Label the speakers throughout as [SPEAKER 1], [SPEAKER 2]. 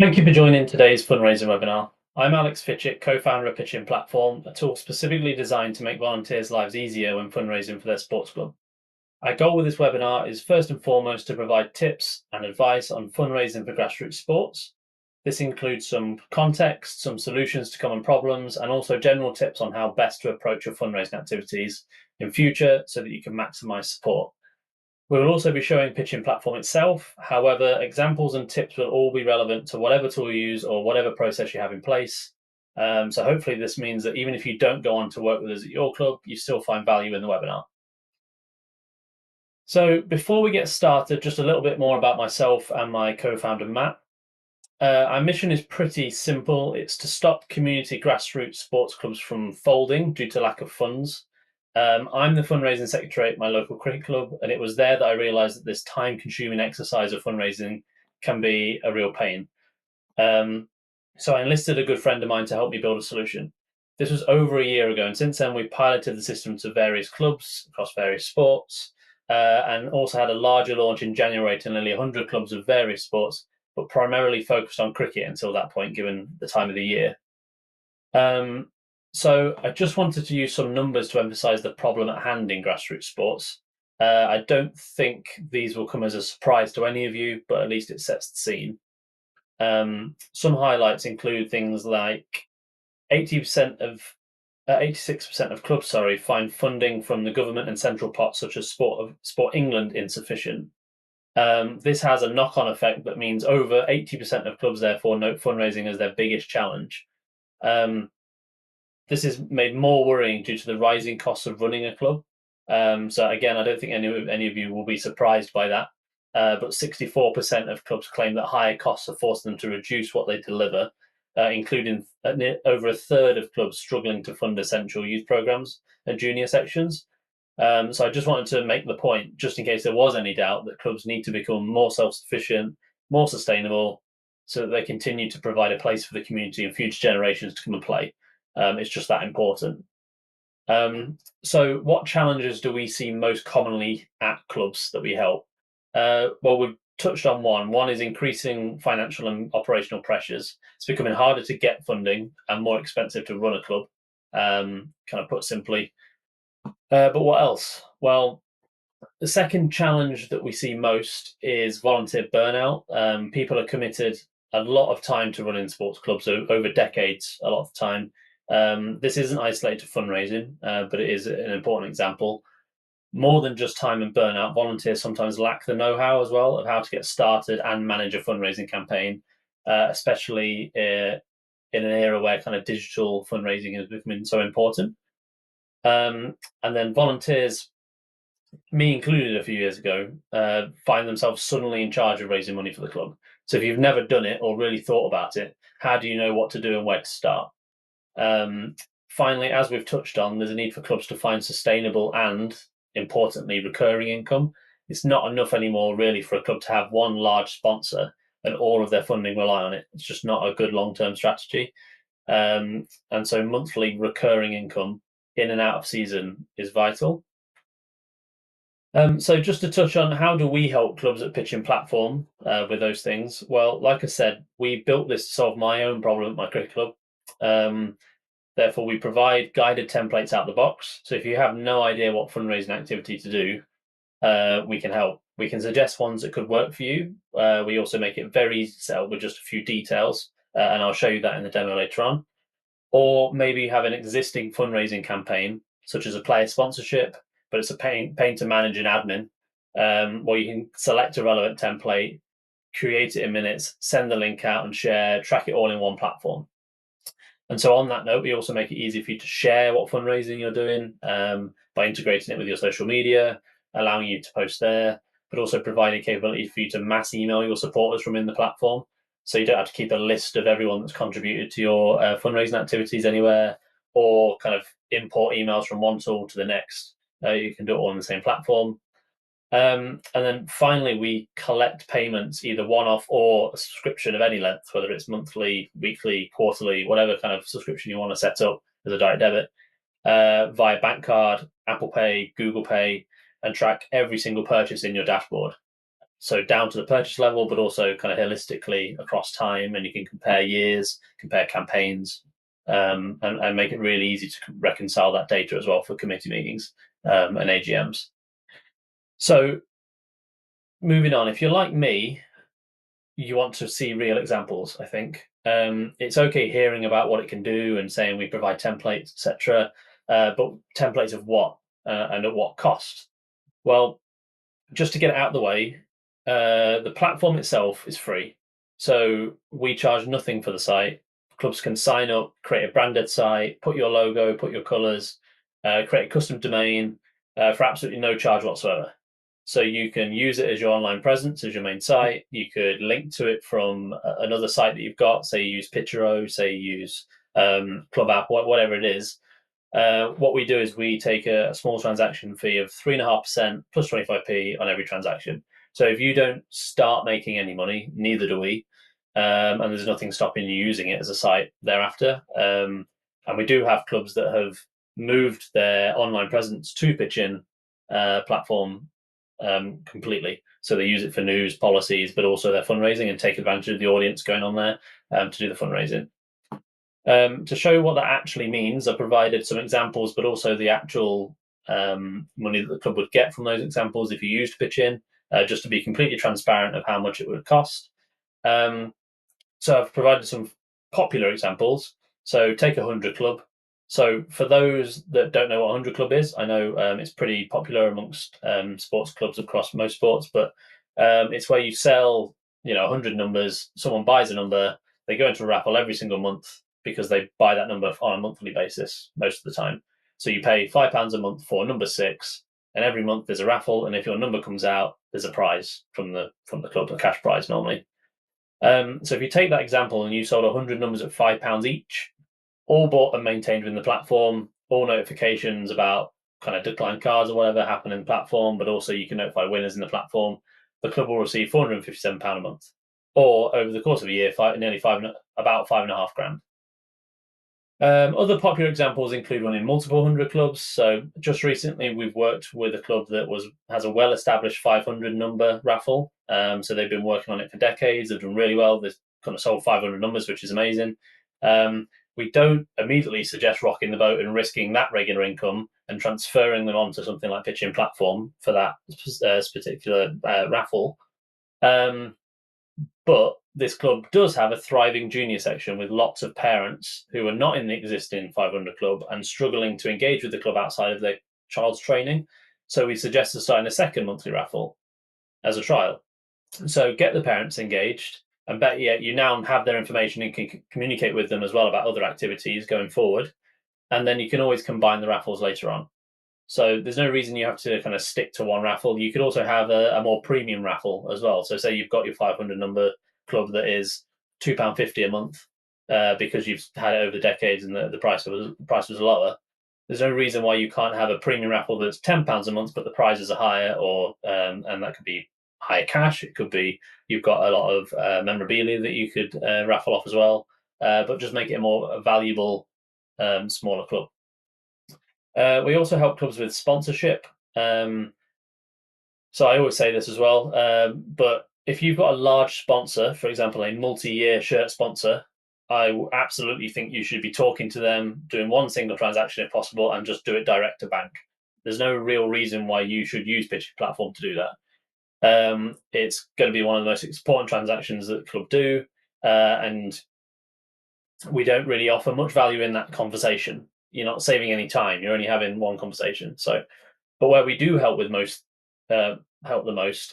[SPEAKER 1] Thank you for joining today's fundraising webinar. I'm Alex Fitchett, co-founder of PitchinPlatform, a tool specifically designed to make volunteers' lives easier when fundraising for their sports club. Our goal with this webinar is first and foremost to provide tips and advice on fundraising for grassroots sports. This includes some context, some solutions to common problems, and also general tips on how best to approach your fundraising activities in future so that you can maximize support. We will also be showing PitchinPlatform itself. However, examples and tips will all be relevant to whatever tool you use or whatever process you have in place. So hopefully this means that even if you don't go on to work with us at your club, you still find value in the webinar. So before we get started, just a little bit more about myself and my co-founder, Matt. Our mission is pretty simple. It's to stop community grassroots sports clubs from folding due to lack of funds. I'm the fundraising secretary at my local cricket club, and it was there that I realised that this time-consuming exercise of fundraising can be a real pain. So I enlisted a good friend of mine to help me build a solution. This was over a year ago, and since then we've piloted the system to various clubs across various sports, and also had a larger launch in January to nearly 100 clubs of various sports, but primarily focused on cricket until that point, given the time of the year. So I just wanted to use some numbers to emphasize the problem at hand in grassroots sports. I don't think these will come as a surprise to any of you, but at least it sets the scene. Some highlights include things like 80% of 86% of clubs, find funding from the government and central pots such as Sport England insufficient. This has a knock-on effect that means over 80% of clubs therefore note fundraising as their biggest challenge. This is made more worrying due to the rising costs of running a club. So again, I don't think any of you will be surprised by that. But 64% of clubs claim that higher costs are forcing them to reduce what they deliver, including over a third of clubs struggling to fund essential youth programs and junior sections. So I just wanted to make the point, just in case there was any doubt, that clubs need to become more self-sufficient, more sustainable, so that they continue to provide a place for the community and future generations to come and play. It's just that important. So what challenges do we see most commonly at clubs that we help? Well, we've touched on one. One is increasing financial and operational pressures. It's becoming harder to get funding and more expensive to run a club, kind of put simply. But what else? Well, the second challenge that we see most is volunteer burnout. People are committed a lot of time to running sports clubs over decades, a lot of time. This isn't isolated to fundraising, but it is an important example. More than just time and burnout, volunteers sometimes lack the know-how as well of how to get started and manage a fundraising campaign, especially in an era where kind of digital fundraising is becoming so important. And then volunteers, me included a few years ago, find themselves suddenly in charge of raising money for the club. So if you've never done it or really thought about it, how do you know what to do and where to start? Finally, as we've touched on, there's a need for clubs to find sustainable and, importantly, recurring income. It's not enough anymore, really, for a club to have one large sponsor and all of their funding rely on it. It's just not a good long-term strategy. And so monthly recurring income in and out of season is vital. So just to touch on how do we help clubs at PitchinPlatform with those things? Well, like I said, we built this to solve my own problem at my cricket club. Therefore, we provide guided templates out the box. So if you have no idea what fundraising activity to do, we can help. We can suggest ones that could work for you. We also make it very easy to set up with just a few details, and I'll show you that in the demo later on. Or maybe you have an existing fundraising campaign, such as a player sponsorship, but it's a pain to manage in admin. Or you can select a relevant template, create it in minutes, send the link out and share, track it all in one platform. And so on that note, we also make it easy for you to share what fundraising you're doing by integrating it with your social media, allowing you to post there, but also providing capability for you to mass email your supporters from in the platform. So you don't have to keep a list of everyone that's contributed to your fundraising activities anywhere, or kind of import emails from one tool to the next. You can do it all on the same platform. And then finally, we collect payments, either one-off or a subscription of any length, whether it's monthly, weekly, quarterly, whatever kind of subscription you want to set up as a direct debit, via bank card, Apple Pay, Google Pay, and track every single purchase in your dashboard. So down to the purchase level, but also kind of holistically across time, and you can compare years, compare campaigns, and make it really easy to reconcile that data as well for committee meetings and AGMs. So moving on, if you're like me, you want to see real examples, I think. It's okay hearing about what it can do and saying we provide templates, etc. But templates of what and at what cost? Well, just to get it out of the way, the platform itself is free. So we charge nothing for the site. Clubs can sign up, create a branded site, put your logo, put your colours, create a custom domain for absolutely no charge whatsoever. So you can use it as your online presence, as your main site. You could link to it from another site that you've got. Say you use Pitchero, say you use Club App, whatever it is. What we do is we take a small transaction fee of 3.5% plus 25p on every transaction. So if you don't start making any money, neither do we. And there's nothing stopping you using it as a site thereafter. And we do have clubs that have moved their online presence to Pitchin platform completely. So they use it for news, policies, but also their fundraising, and take advantage of the audience going on there to do the fundraising. To show what that actually means, I provided some examples, but also the actual money that the club would get from those examples if you used Pitchin, just to be completely transparent of how much it would cost. So I've provided some popular examples. So take a 100 Club. So for those that don't know what 100 Club is, I know it's pretty popular amongst sports clubs across most sports, but it's where you sell, 100 numbers. Someone buys a number, they go into a raffle every single month because they buy that number on a monthly basis most of the time. So you pay £5 a month for number 6, and every month there's a raffle, and if your number comes out, there's a prize from the club, a cash prize normally. So if you take that example and you sold 100 numbers at £5 each, all bought and maintained within the platform, all notifications about kind of declined cards or whatever happen in the platform, but also you can notify winners in the platform, the club will receive £457 a month. Or over the course of a year, about £5.5 grand. Other popular examples include running multiple 100 clubs. So just recently, we've worked with a club that has a well-established 500 number raffle. So they've been working on it for decades. They've done really well. They've kind of sold 500 numbers, which is amazing. We don't immediately suggest rocking the boat and risking that regular income and transferring them onto something like PitchinPlatform for that particular raffle. But this club does have a thriving junior section with lots of parents who are not in the existing 500 club and struggling to engage with the club outside of their child's training. So we suggest starting a second monthly raffle as a trial. So get the parents engaged, and better yet, you now have their information and can communicate with them as well about other activities going forward. And then you can always combine the raffles later on. So there's no reason you have to kind of stick to one raffle. You could also have a more premium raffle as well. So say you've got your 500 number club that is £2.50 a month because you've had it over the decades and the price was lower. There's no reason why you can't have a premium raffle that's £10 a month, but the prizes are higher, or and that could be higher cash. It could be you've got a lot of memorabilia that you could raffle off as well, but just make it a more valuable, smaller club. We also help clubs with sponsorship. So I always say this as well, but if you've got a large sponsor, for example, a multi-year shirt sponsor, I absolutely think you should be talking to them, doing one single transaction if possible, and just do it direct to bank. There's no real reason why you should use PitchinPlatform to do that. It's going to be one of the most important transactions that the club do, and we don't really offer much value in that conversation. You're not saving any time. You're only having one conversation. So, but where we do help the most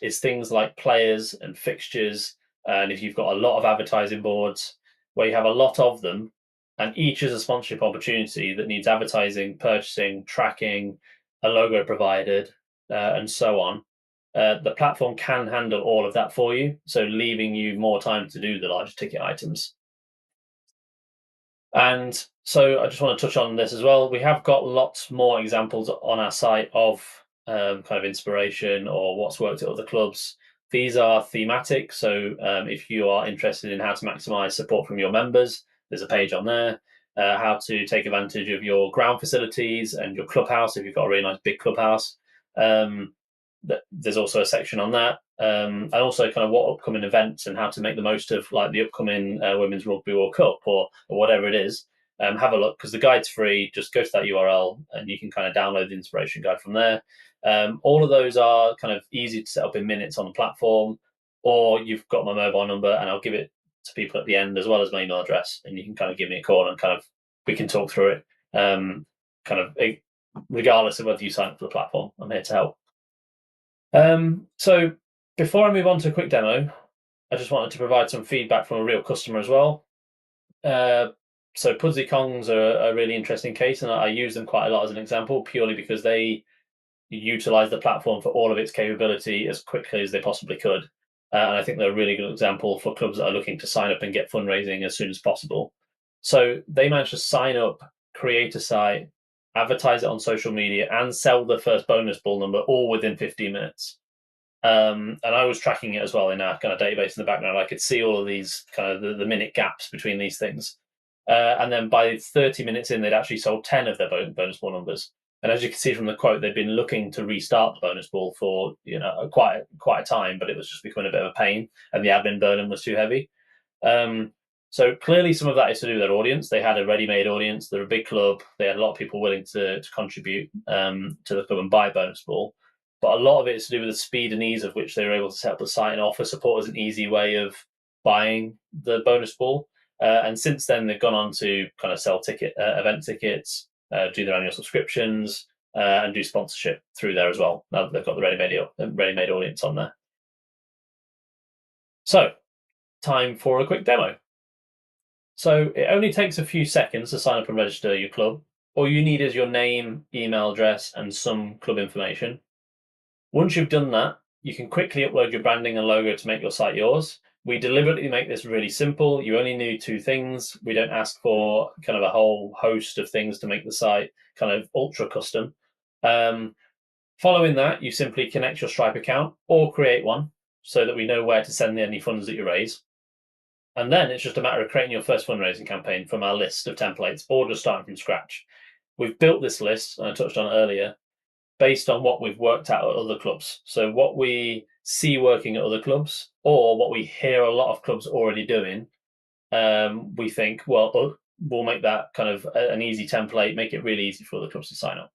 [SPEAKER 1] is things like players and fixtures. And if you've got a lot of advertising boards where you have a lot of them, and each is a sponsorship opportunity that needs advertising, purchasing, tracking, a logo provided, and so on. The platform can handle all of that for you, so leaving you more time to do the larger ticket items. And so I just want to touch on this as well. We have got lots more examples on our site of kind of inspiration or what's worked at other clubs. These are thematic. So if you are interested in how to maximize support from your members, there's a page on there. How to take advantage of your ground facilities and your clubhouse if you've got a really nice big clubhouse. There's also a section on that. and also kind of what upcoming events and how to make the most of like the upcoming Women's Rugby World Cup or whatever it is. Have a look because the guide's free. Just go to that URL and you can kind of download the inspiration guide from there. All of those are kind of easy to set up in minutes on the platform, or you've got my mobile number and I'll give it to people at the end as well as my email address, and you can kind of give me a call and kind of we can talk through it. Kind of regardless of whether you sign up for the platform, I'm here to help. So before I move on to a quick demo, I just wanted to provide some feedback from a real customer as well. So Pudsey Kongs are a really interesting case, and I use them quite a lot as an example purely because they utilize the platform for all of its capability as quickly as they possibly could. And I think they're a really good example for clubs that are looking to sign up and get fundraising as soon as possible. So they managed to sign up, create a site, advertise it on social media, and sell the first bonus ball number all within 15 minutes. And I was tracking it as well in our kind of database in the background. I could see all of these kind of the minute gaps between these things. And then by 30 minutes in, they'd actually sold 10 of their bonus ball numbers. And as you can see from the quote, they've been looking to restart the bonus ball for quite a time, but it was just becoming a bit of a pain, and the admin burden was too heavy. So clearly, some of that is to do with their audience. They had a ready-made audience. They're a big club. They had a lot of people willing to contribute to the club and buy bonus ball. But a lot of it is to do with the speed and ease of which they were able to set up the site and offer support as an easy way of buying the bonus ball. And since then, they've gone on to kind of sell event tickets, do their annual subscriptions, and do sponsorship through there as well. Now that they've got the ready-made audience on there. So, time for a quick demo. So it only takes a few seconds to sign up and register your club. All you need is your name, email address, and some club information. Once you've done that, you can quickly upload your branding and logo to make your site yours. We deliberately make this really simple. You only need two things. We don't ask for kind of a whole host of things to make the site kind of ultra custom. Following that, you simply connect your Stripe account or create one so that we know where to send any funds that you raise. And then it's just a matter of creating your first fundraising campaign from our list of templates or just starting from scratch. We've built this list, and I touched on it earlier, based on what we've worked out at other clubs. So what we see working at other clubs or what we hear a lot of clubs already doing, we think, well, we'll make that kind of an easy template, make it really easy for other clubs to sign up.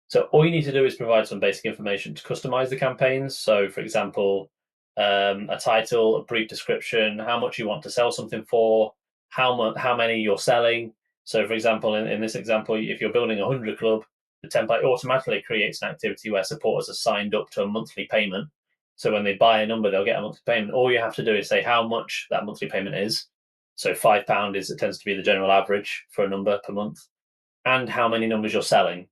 [SPEAKER 1] So all you need to do is provide some basic information to customize the campaigns. So for example, a title, a brief description, how much you want to sell something for, how many you're selling. So for example, in this example, if you're building a 100 club, the template automatically creates an activity where supporters are signed up to a monthly payment. So when they buy a number, they'll get a monthly payment. All you have to do is say how much that monthly payment is. So £5 it tends to be the general average for a number per month, and how many numbers you're selling.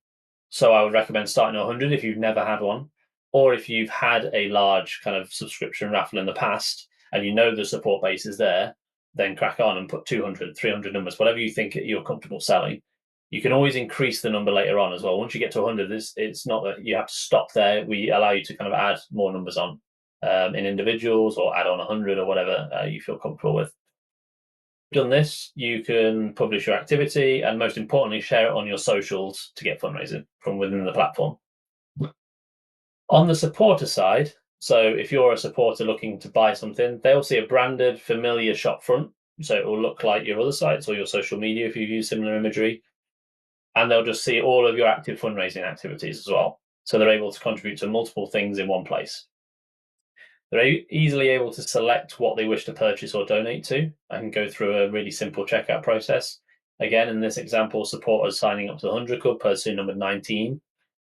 [SPEAKER 1] So I would recommend starting at 100 if you've never had one, or if you've had a large kind of subscription raffle in the past and you know the support base is there, then crack on and put 200, 300 numbers, whatever you think you're comfortable selling. You can always increase the number later on as well. Once you get to 100, it's not that you have to stop there. We allow you to kind of add more numbers on in individuals, or add on 100 or whatever you feel comfortable with. Done this, you can publish your activity and most importantly, share it on your socials to get fundraising from within the platform. On the supporter side, so if you're a supporter looking to buy something, they'll see a branded, familiar shop front. So it will look like your other sites or your social media if you use similar imagery. And they'll just see all of your active fundraising activities as well. So they're able to contribute to multiple things in one place. They're easily able to select what they wish to purchase or donate to. I can go through a really simple checkout process. Again, in this example, supporters signing up to the 100 Club, person number 19.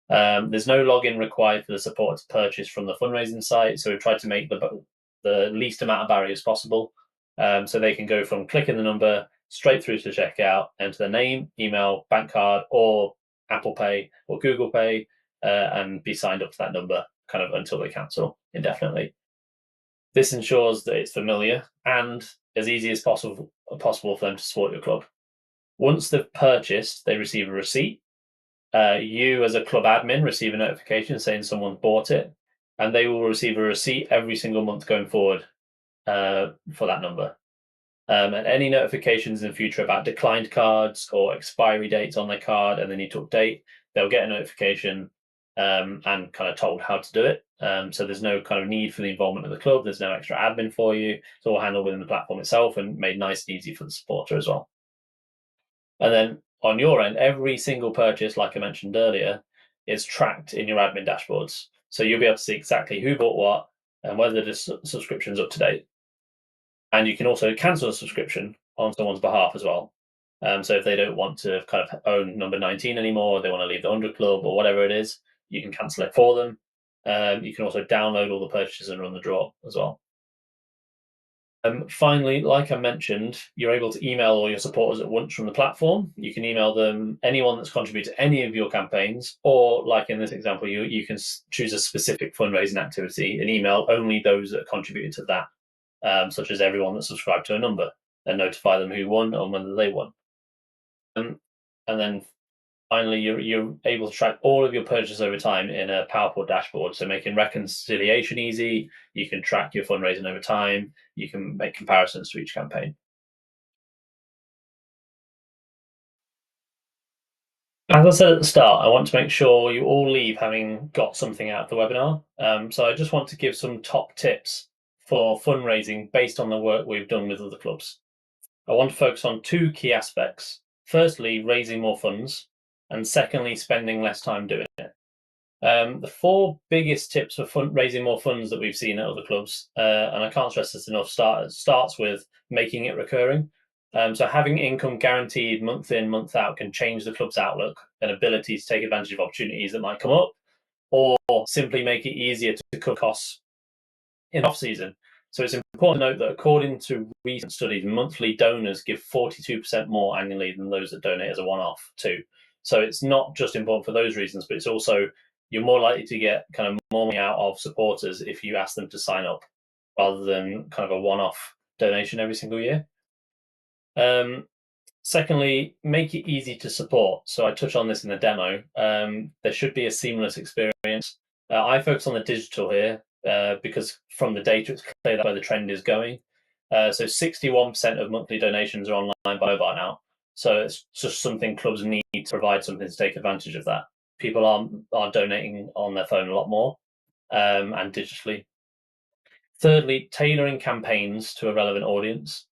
[SPEAKER 1] There's no login required for the supporter to purchase from the fundraising site, so we've tried to make the least amount of barriers possible. So they can go from clicking the number straight through to checkout, enter their name, email, bank card, or Apple Pay or Google Pay, and be signed up to that number kind of until they cancel indefinitely. This ensures that it's familiar and as easy as possible for them to support your club. Once they've purchased, they receive a receipt. You as a club admin receive a notification saying someone bought it, and they will receive a receipt every single month going forward for that number. And any notifications in the future about declined cards or expiry dates on their card and they need to update, they'll get a notification and kind of told how to do it. So there's no kind of need for the involvement of the club. There's no extra admin for you. It's all handled within the platform itself and made nice and easy for the supporter as well. And then on your end, every single purchase, like I mentioned earlier, is tracked in your admin dashboards. So you'll be able to see exactly who bought what and whether the subscription's up to date. And you can also cancel a subscription on someone's behalf as well. So if they don't want to kind of own number 19 anymore, they want to leave the 100 Club or whatever it is, you can cancel it for them. You can also download all the purchases and run the draw as well. Finally, like I mentioned, you're able to email all your supporters at once from the platform. You can email them anyone that's contributed to any of your campaigns, or like in this example, you can choose a specific fundraising activity and email only those that contributed to that, such as everyone that subscribed to a number, and notify them who won and whether they won. And then finally, you're able to track all of your purchases over time in a powerful dashboard. So making reconciliation easy, you can track your fundraising over time, you can make comparisons to each campaign. As I said at the start, I want to make sure you all leave having got something out of the webinar. So I just want to give some top tips for fundraising based on the work we've done with other clubs. I want to focus on two key aspects. Firstly, raising more funds, and secondly, spending less time doing it. The four biggest tips for raising more funds that we've seen at other clubs, and I can't stress this enough, starts with making it recurring. So having income guaranteed month in, month out can change the club's outlook and ability to take advantage of opportunities that might come up, or simply make it easier to cut costs in off season. So it's important to note that according to recent studies, monthly donors give 42% more annually than those that donate as a one-off too. So it's not just important for those reasons, but it's also you're more likely to get kind of more money out of supporters if you ask them to sign up rather than kind of a one-off donation every single year. Secondly, make it easy to support. So I touched on this in the demo. There should be a seamless experience. I focus on the digital here because from the data, it's clear that where the trend is going. So 61% of monthly donations are online by mobile now. So it's just something clubs need to provide something to take advantage of that. People are donating on their phone a lot more and digitally. Thirdly, tailoring campaigns to a relevant audience.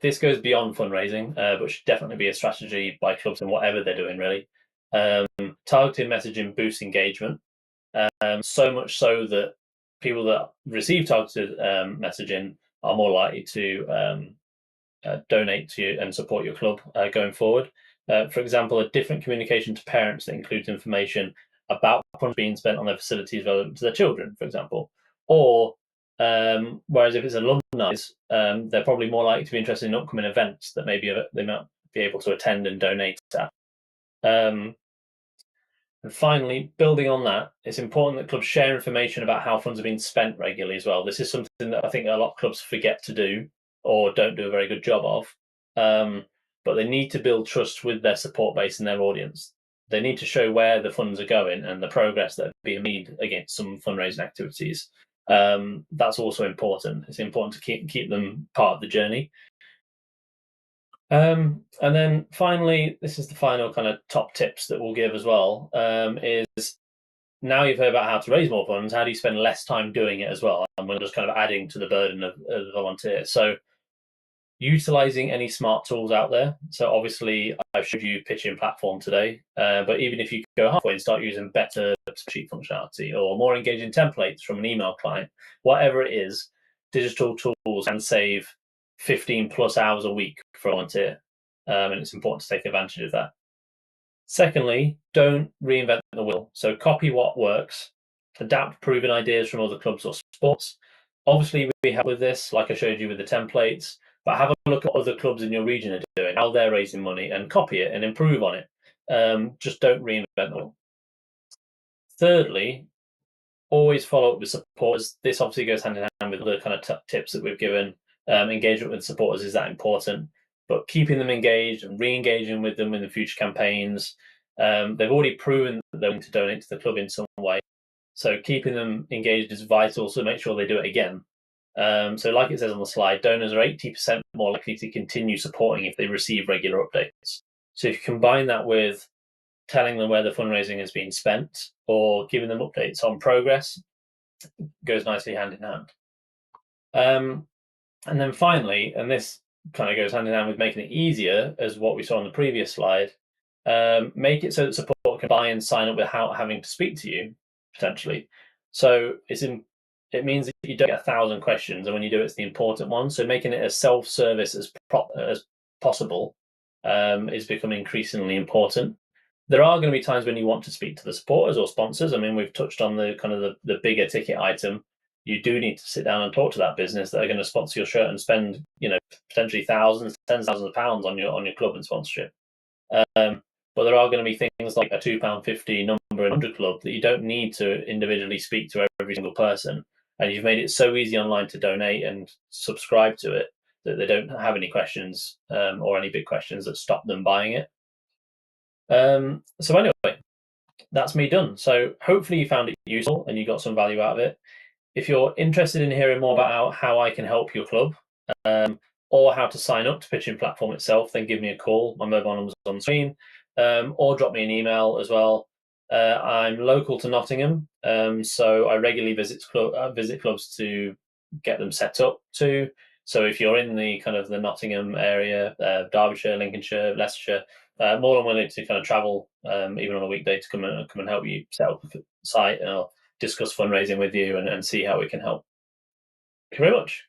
[SPEAKER 1] This goes beyond fundraising, but should definitely be a strategy by clubs in whatever they're doing, really. Targeted messaging boosts engagement, so much so that people that receive targeted messaging are more likely to donate to you and support your club going forward. For example, a different communication to parents that includes information about funds being spent on their facilities relevant to their children, for example. Or whereas if it's alumni, they're probably more likely to be interested in upcoming events that maybe they might be able to attend and donate at. And finally, building on that, it's important that clubs share information about how funds are being spent regularly as well. This is something that I think a lot of clubs forget to do or don't do a very good job of. But they need to build trust with their support base and their audience. They need to show where the funds are going and the progress that are being made against some fundraising activities. That's also important. It's important to keep them part of the journey. And then finally, this is the final kind of top tips that we'll give as well, is now you've heard about how to raise more funds, how do you spend less time doing it as well? And we're just kind of adding to the burden of the volunteer. So utilizing any smart tools out there. So obviously I've showed you PitchinPlatform today, but even if you go halfway and start using better spreadsheet functionality or more engaging templates from an email client, whatever it is, digital tools can save 15 plus hours a week for a volunteer. And it's important to take advantage of that. Secondly, don't reinvent the wheel. So copy what works, adapt proven ideas from other clubs or sports. Obviously, we help with this, like I showed you with the templates, but have a look at what other clubs in your region are doing, how they're raising money, and copy it and improve on it. Just don't reinvent the wheel. Thirdly, always follow up with supporters. This obviously goes hand in hand with other kind of tips that we've given. Engagement with supporters is that important, but keeping them engaged and re-engaging with them in the future campaigns. They've already proven that they're willing to donate to the club in some way, so keeping them engaged is vital. So make sure they do it again. So like it says on the slide, donors are 80% more likely to continue supporting if they receive regular updates. So if you combine that with telling them where the fundraising has been spent, or giving them updates on progress goes nicely hand in hand. And then finally, and this kind of goes hand in hand with making it easier, as what we saw on the previous slide, make it so that support can buy and sign up without having to speak to you, potentially. So it means that you don't get 1,000 questions, and when you do, it's the important ones. So making it as self-service as possible is becoming increasingly important. There are going to be times when you want to speak to the supporters or sponsors. I mean, we've touched on the kind of the bigger ticket item. You do need to sit down and talk to that business that are going to sponsor your shirt and spend, potentially thousands, tens of thousands of pounds on your club and sponsorship. But there are going to be things like a £2.50 number 100 club that you don't need to individually speak to every single person. And you've made it so easy online to donate and subscribe to it that they don't have any questions or any big questions that stop them buying it. So anyway, that's me done. So hopefully you found it useful and you got some value out of it. If you're interested in hearing more about how I can help your club, or how to sign up to PitchinPlatform itself, then give me a call. My mobile number's on the screen, or drop me an email as well. I'm local to Nottingham, so I regularly visit clubs to get them set up too. So if you're in the kind of the Nottingham area, Derbyshire, Lincolnshire, Leicestershire, more than willing to kind of travel, even on a weekday, to come and help you set up a site, and I'll discuss fundraising with you and see how we can help. Thank you very much.